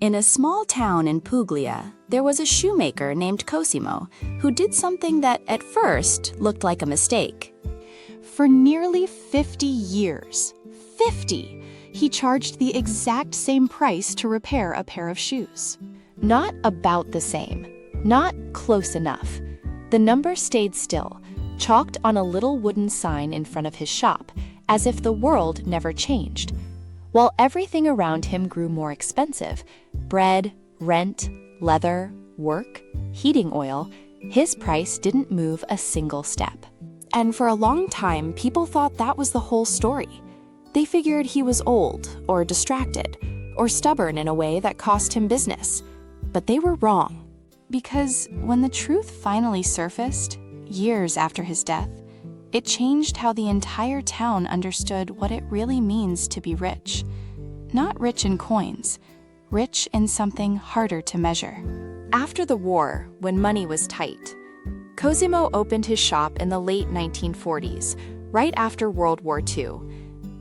In a small town in Puglia, there was a shoemaker named Cosimo who did something that at first looked like a mistake. For nearly 50 years, 50, he charged the exact same price to repair a pair of shoes. Not about the same, not close enough. The number stayed still, chalked on a little wooden sign in front of his shop, as if the world never changed. While everything around him grew more expensive, bread, rent, leather, work, heating oil, his price didn't move a single step. And for a long time, people thought that was the whole story. They figured he was old, or distracted, or stubborn in a way that cost him business. But they were wrong. Because when the truth finally surfaced, years after his death, it changed how the entire town understood what it really means to be rich. Not rich in coins, rich in something harder to measure. After the war, when money was tight, Cosimo opened his shop in the late 1940s, right after World War II.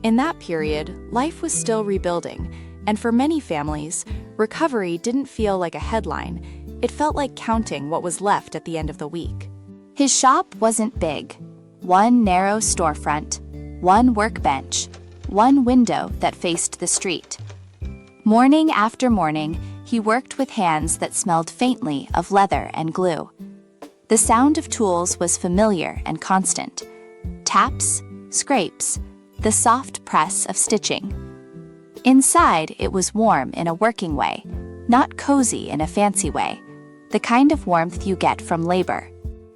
In that period, life was still rebuilding, and for many families, recovery didn't feel like a headline. It felt like counting what was left at the end of the week. His shop wasn't big. One narrow storefront, one workbench, one window that faced the street. Morning after morning, he worked with hands that smelled faintly of leather and glue. The sound of tools was familiar and constant. Taps, scrapes, the soft press of stitching. Inside, it was warm in a working way, not cozy in a fancy way, the kind of warmth you get from labor.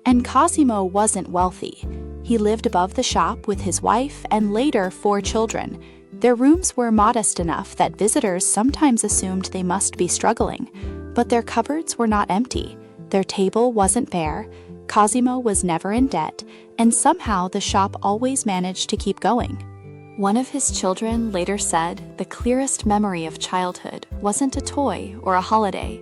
And Cosimo wasn't wealthy. He lived above the shop with his wife and later 4 children. Their rooms were modest enough that visitors sometimes assumed they must be struggling. But their cupboards were not empty. Their table wasn't bare. Cosimo was never in debt, and somehow the shop always managed to keep going. One of his children later said the clearest memory of childhood wasn't a toy or a holiday.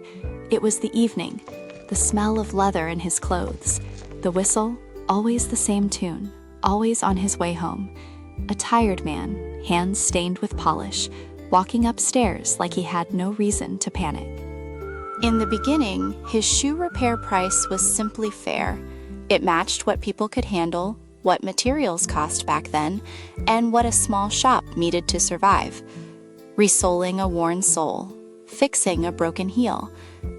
It was the evening, the smell of leather in his clothes, the whistle, always the same tune, always on his way home. A tired man, hands stained with polish, walking upstairs like he had no reason to panic. In the beginning, his shoe repair price was simply fair. It matched what people could handle, what materials cost back then, and what a small shop needed to survive. Resoling a worn sole, fixing a broken heel,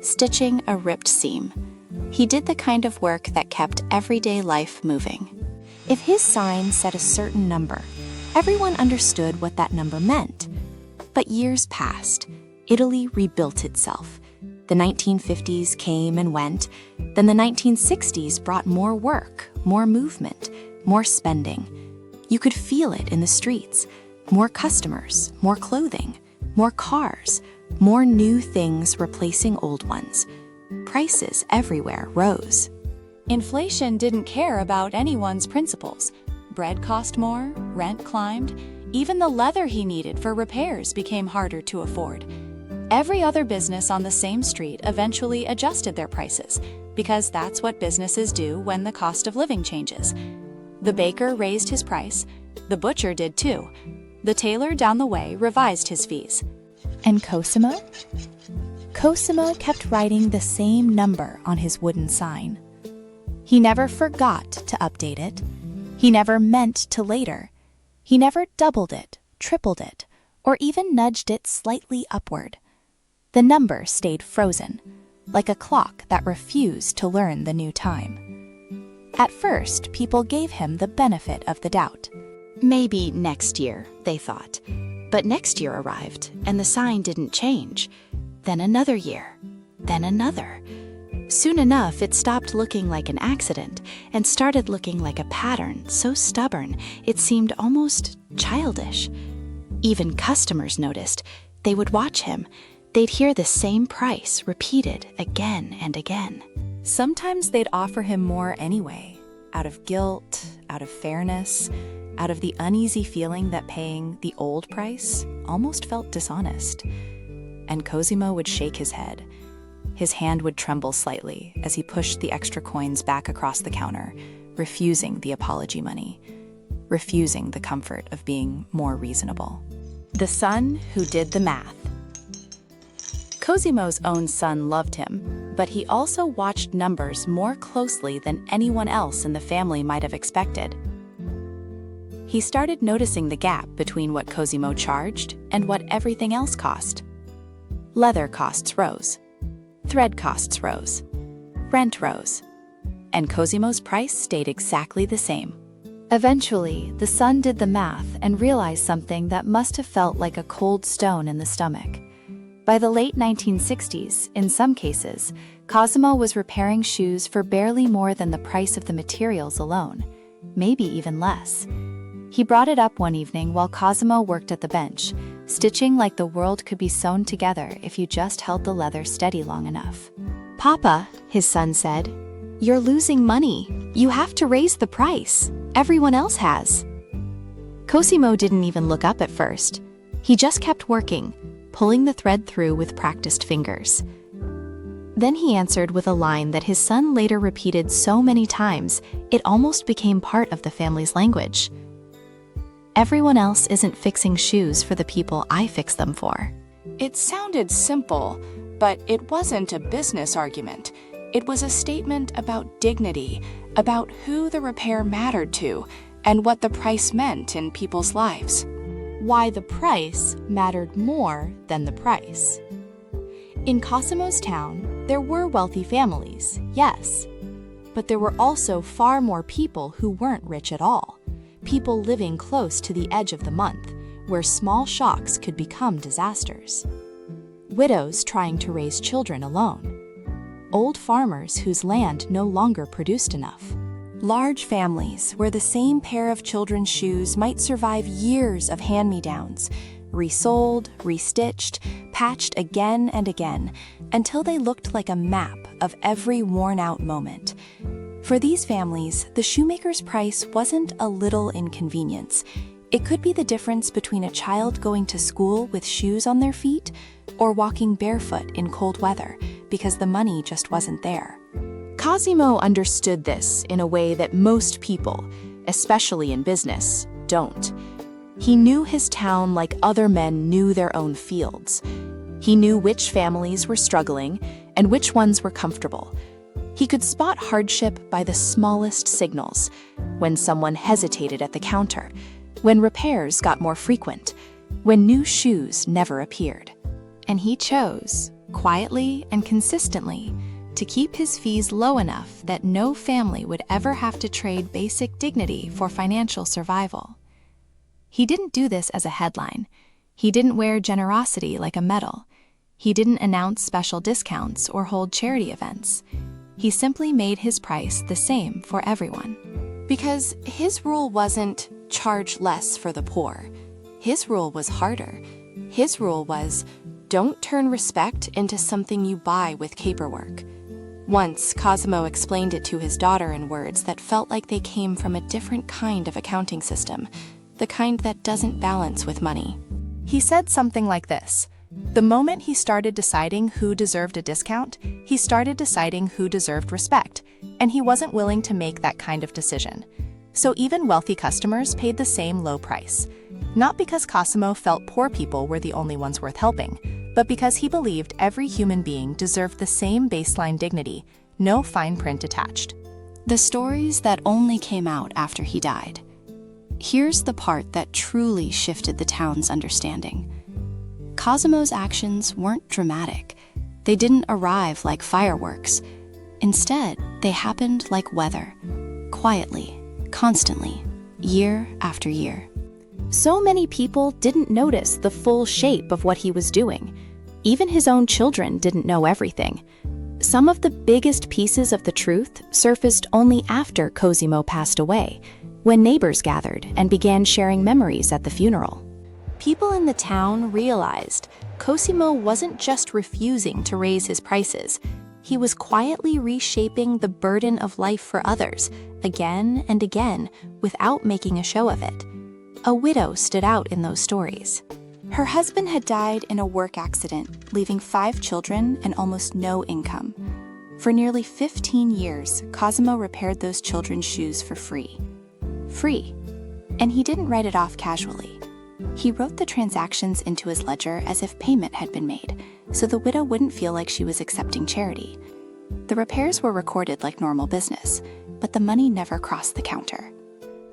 stitching a ripped seam. He did the kind of work that kept everyday life moving. If his sign said a certain number, everyone understood what that number meant. But years passed. Italy rebuilt itself. The 1950s came and went. Then the 1960s brought more work, more movement, more spending. You could feel it in the streets. More customers, more clothing, more cars, more new things replacing old ones. Prices everywhere rose. Inflation didn't care about anyone's principles. Bread cost more, rent climbed, even the leather he needed for repairs became harder to afford. Every other business on the same street eventually adjusted their prices, because that's what businesses do when the cost of living changes. The baker raised his price, the butcher did too. The tailor down the way revised his fees. And Cosimo? Cosimo kept writing the same number on his wooden sign. He never forgot to update it. He never meant to later. He never doubled it, tripled it, or even nudged it slightly upward. The number stayed frozen, like a clock that refused to learn the new time. At first, people gave him the benefit of the doubt. Maybe next year, they thought. But next year arrived, and the sign didn't change. Then another year, then another. Soon enough, it stopped looking like an accident and started looking like a pattern so stubborn it seemed almost childish. Even customers noticed. They would watch him. They'd hear the same price repeated again and again. Sometimes they'd offer him more anyway, out of guilt, out of fairness, out of the uneasy feeling that paying the old price almost felt dishonest. And Cosimo would shake his head. His hand would tremble slightly as he pushed the extra coins back across the counter, refusing the apology money, refusing the comfort of being more reasonable. The son who did the math. Cosimo's own son loved him, but he also watched numbers more closely than anyone else in the family might have expected. He started noticing the gap between what Cosimo charged and what everything else cost. Leather costs rose. Thread costs rose. Rent rose. And Cosimo's price stayed exactly the same. Eventually, the son did the math and realized something that must have felt like a cold stone in the stomach. By the late 1960s, in some cases, Cosimo was repairing shoes for barely more than the price of the materials alone, maybe even less. He brought it up one evening while Cosimo worked at the bench, stitching like the world could be sewn together if you just held the leather steady long enough. "Papa," his son said, "you're losing money. You have to raise the price. Everyone else has." Cosimo didn't even look up at first. He just kept working, pulling the thread through with practiced fingers. Then he answered with a line that his son later repeated so many times, it almost became part of the family's language. "Everyone else isn't fixing shoes for the people I fix them for." It sounded simple, but it wasn't a business argument. It was a statement about dignity, about who the repair mattered to, and what the price meant in people's lives. Why the price mattered more than the price. In Cosimo's town, there were wealthy families, yes, but there were also far more people who weren't rich at all. People living close to the edge of the month, where small shocks could become disasters. Widows trying to raise children alone. Old farmers whose land no longer produced enough. Large families where the same pair of children's shoes might survive years of hand-me-downs, resoled, restitched, patched again and again, until they looked like a map of every worn-out moment. For these families, the shoemaker's price wasn't a little inconvenience. It could be the difference between a child going to school with shoes on their feet or walking barefoot in cold weather because the money just wasn't there. Cosimo understood this in a way that most people, especially in business, don't. He knew his town like other men knew their own fields. He knew which families were struggling and which ones were comfortable. He could spot hardship by the smallest signals, when someone hesitated at the counter, when repairs got more frequent, when new shoes never appeared. And he chose, quietly and consistently, to keep his fees low enough that no family would ever have to trade basic dignity for financial survival. He didn't do this as a headline. He didn't wear generosity like a medal. He didn't announce special discounts or hold charity events. He simply made his price the same for everyone. Because his rule wasn't charge less for the poor. His rule was harder. His rule was don't turn respect into something you buy with caperwork. Once, Cosimo explained it to his daughter in words that felt like they came from a different kind of accounting system, the kind that doesn't balance with money. He said something like this: the moment he started deciding who deserved a discount, he started deciding who deserved respect, and he wasn't willing to make that kind of decision. So even wealthy customers paid the same low price. Not because Cosimo felt poor people were the only ones worth helping, but because he believed every human being deserved the same baseline dignity, no fine print attached. The stories that only came out after he died. Here's the part that truly shifted the town's understanding. Cosimo's actions weren't dramatic. They didn't arrive like fireworks. Instead, they happened like weather, quietly, constantly, year after year. So many people didn't notice the full shape of what he was doing. Even his own children didn't know everything. Some of the biggest pieces of the truth surfaced only after Cosimo passed away, when neighbors gathered and began sharing memories at the funeral. People in the town realized Cosimo wasn't just refusing to raise his prices. He was quietly reshaping the burden of life for others, again and again, without making a show of it. A widow stood out in those stories. Her husband had died in a work accident, leaving 5 children and almost no income. For nearly 15 years, Cosimo repaired those children's shoes for free. Free. And he didn't write it off casually. He wrote the transactions into his ledger as if payment had been made, so the widow wouldn't feel like she was accepting charity. The repairs were recorded like normal business, but the money never crossed the counter.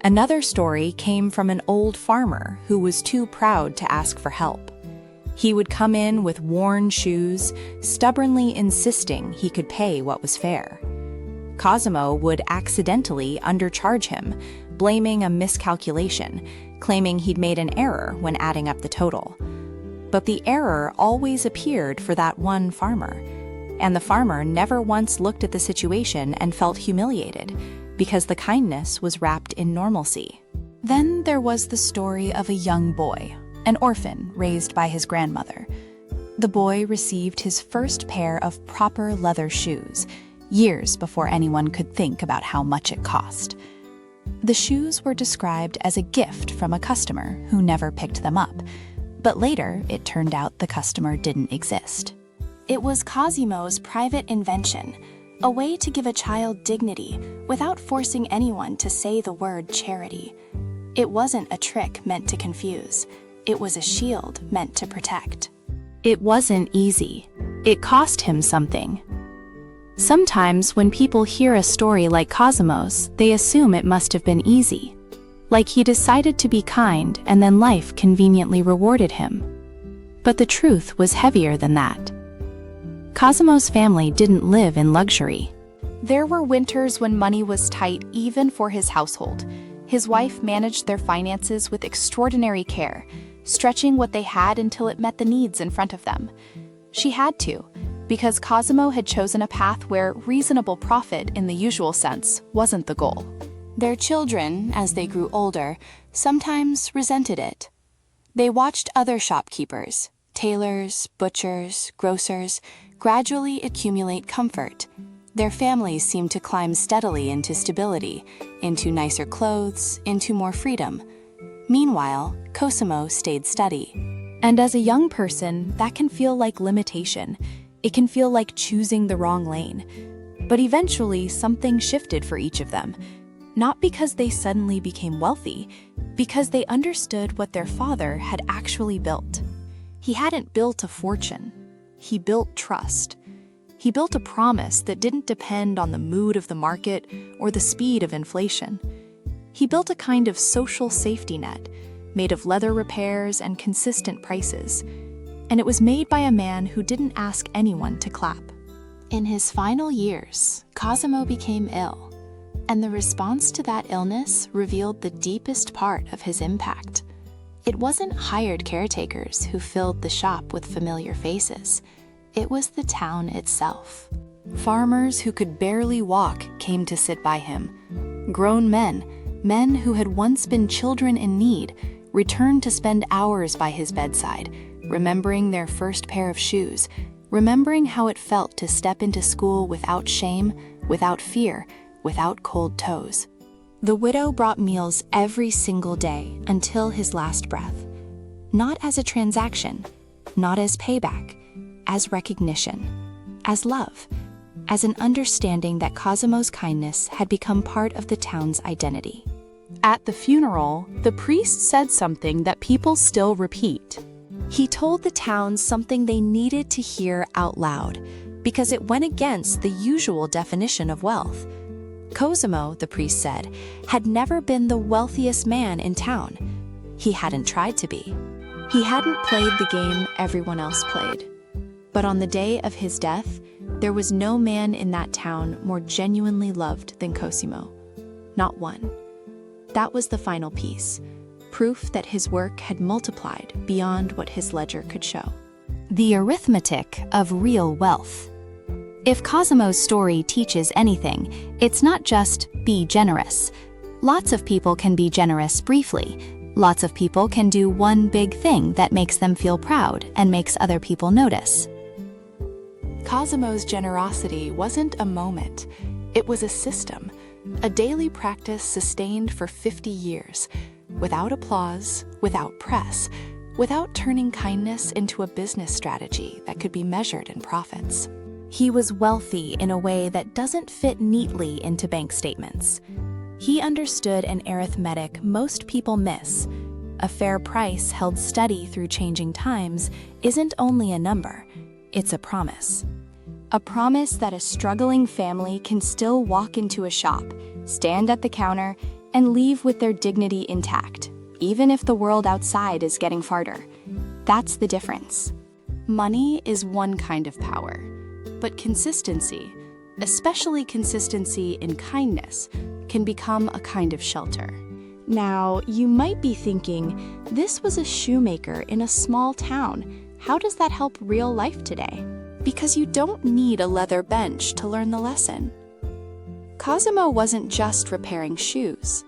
Another story came from an old farmer who was too proud to ask for help. He would come in with worn shoes, stubbornly insisting he could pay what was fair. Cosimo would accidentally undercharge him, blaming a miscalculation, claiming he'd made an error when adding up the total. But the error always appeared for that one farmer, and the farmer never once looked at the situation and felt humiliated, because the kindness was wrapped in normalcy. Then there was the story of a young boy, an orphan raised by his grandmother. The boy received his first pair of proper leather shoes, years before anyone could think about how much it cost. The shoes were described as a gift from a customer who never picked them up, but later it turned out the customer didn't exist. It was Cosimo's private invention, a way to give a child dignity without forcing anyone to say the word charity. It wasn't a trick meant to confuse. It was a shield meant to protect. It wasn't easy. It cost him something. Sometimes when people hear a story like Cosimo's, they assume it must have been easy. Like he decided to be kind and then life conveniently rewarded him. But the truth was heavier than that. Cosimo's family didn't live in luxury. There were winters when money was tight even for his household. His wife managed their finances with extraordinary care, stretching what they had until it met the needs in front of them. She had to, because Cosimo had chosen a path where reasonable profit in the usual sense wasn't the goal. Their children, as they grew older, sometimes resented it. They watched other shopkeepers, tailors, butchers, grocers, gradually accumulate comfort. Their families seemed to climb steadily into stability, into nicer clothes, into more freedom. Meanwhile, Cosimo stayed steady. And as a young person, that can feel like limitation. It can feel like choosing the wrong lane. But eventually, something shifted for each of them. Not because they suddenly became wealthy, because they understood what their father had actually built. He hadn't built a fortune. He built trust. He built a promise that didn't depend on the mood of the market or the speed of inflation. He built a kind of social safety net, made of leather repairs and consistent prices. And it was made by a man who didn't ask anyone to clap. In his final years, Cosimo became ill, and the response to that illness revealed the deepest part of his impact. It wasn't hired caretakers who filled the shop with familiar faces. It was the town itself. Farmers who could barely walk came to sit by him. Grown men who had once been children in need, returned to spend hours by his bedside, remembering their first pair of shoes, remembering how it felt to step into school without shame, without fear, without cold toes. The widow brought meals every single day until his last breath. Not as a transaction, not as payback, as recognition, as love, as an understanding that Cosimo's kindness had become part of the town's identity. At the funeral, the priest said something that people still repeat. He told the town something they needed to hear out loud, because it went against the usual definition of wealth. Cosimo, the priest said, had never been the wealthiest man in town. He hadn't tried to be. He hadn't played the game everyone else played. But on the day of his death, there was no man in that town more genuinely loved than Cosimo. Not one. That was the final piece, proof that his work had multiplied beyond what his ledger could show. The arithmetic of real wealth. If Cosimo's story teaches anything, it's not just be generous. Lots of people can be generous briefly. Lots of people can do one big thing that makes them feel proud and makes other people notice. Cosimo's generosity wasn't a moment. It was a system, a daily practice sustained for 50 years, without applause, without press, without turning kindness into a business strategy that could be measured in profits. He was wealthy in a way that doesn't fit neatly into bank statements. He understood an arithmetic most people miss. A fair price held steady through changing times isn't only a number. It's a promise. A promise that a struggling family can still walk into a shop, stand at the counter, and leave with their dignity intact, even if the world outside is getting farther. That's the difference. Money is one kind of power, but consistency, especially consistency in kindness, can become a kind of shelter. Now, you might be thinking, this was a shoemaker in a small town. How does that help real life today? Because you don't need a leather bench to learn the lesson. Cosimo wasn't just repairing shoes.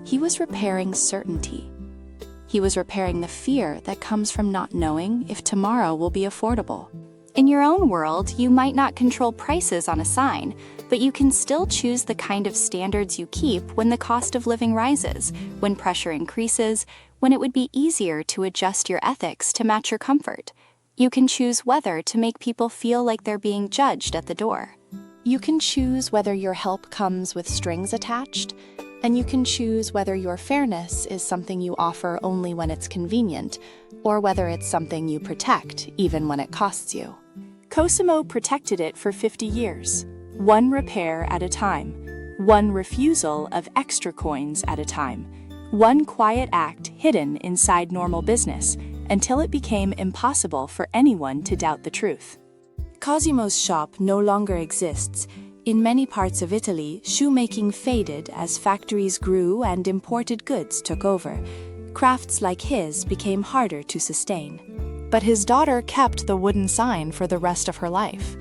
He was repairing certainty. He was repairing the fear that comes from not knowing if tomorrow will be affordable. In your own world, you might not control prices on a sign, but you can still choose the kind of standards you keep when the cost of living rises, when pressure increases, when it would be easier to adjust your ethics to match your comfort. You can choose whether to make people feel like they're being judged at the door. You can choose whether your help comes with strings attached, and you can choose whether your fairness is something you offer only when it's convenient, or whether it's something you protect even when it costs you. Cosimo protected it for 50 years, one repair at a time, one refusal of extra coins at a time, one quiet act hidden inside normal business, until it became impossible for anyone to doubt the truth. Cosimo's shop no longer exists. In many parts of Italy, shoemaking faded as factories grew and imported goods took over. Crafts like his became harder to sustain. But his daughter kept the wooden sign for the rest of her life.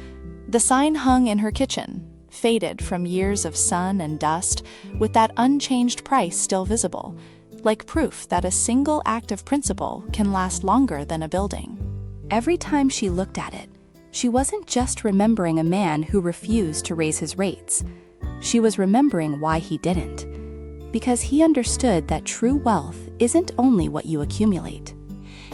The sign hung in her kitchen, faded from years of sun and dust, with that unchanged price still visible, like proof that a single act of principle can last longer than a building. Every time she looked at it, she wasn't just remembering a man who refused to raise his rates. She was remembering why he didn't. Because he understood that true wealth isn't only what you accumulate.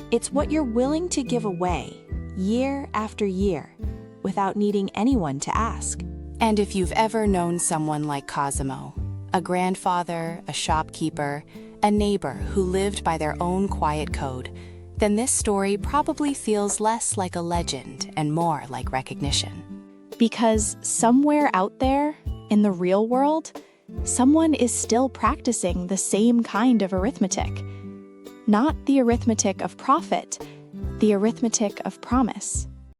It's what you're willing to give away, year after year, without needing anyone to ask. And if you've ever known someone like Cosimo, a grandfather, a shopkeeper, a neighbor who lived by their own quiet code, then this story probably feels less like a legend and more like recognition. Because somewhere out there, in the real world, someone is still practicing the same kind of arithmetic. Not the arithmetic of profit, the arithmetic of promise.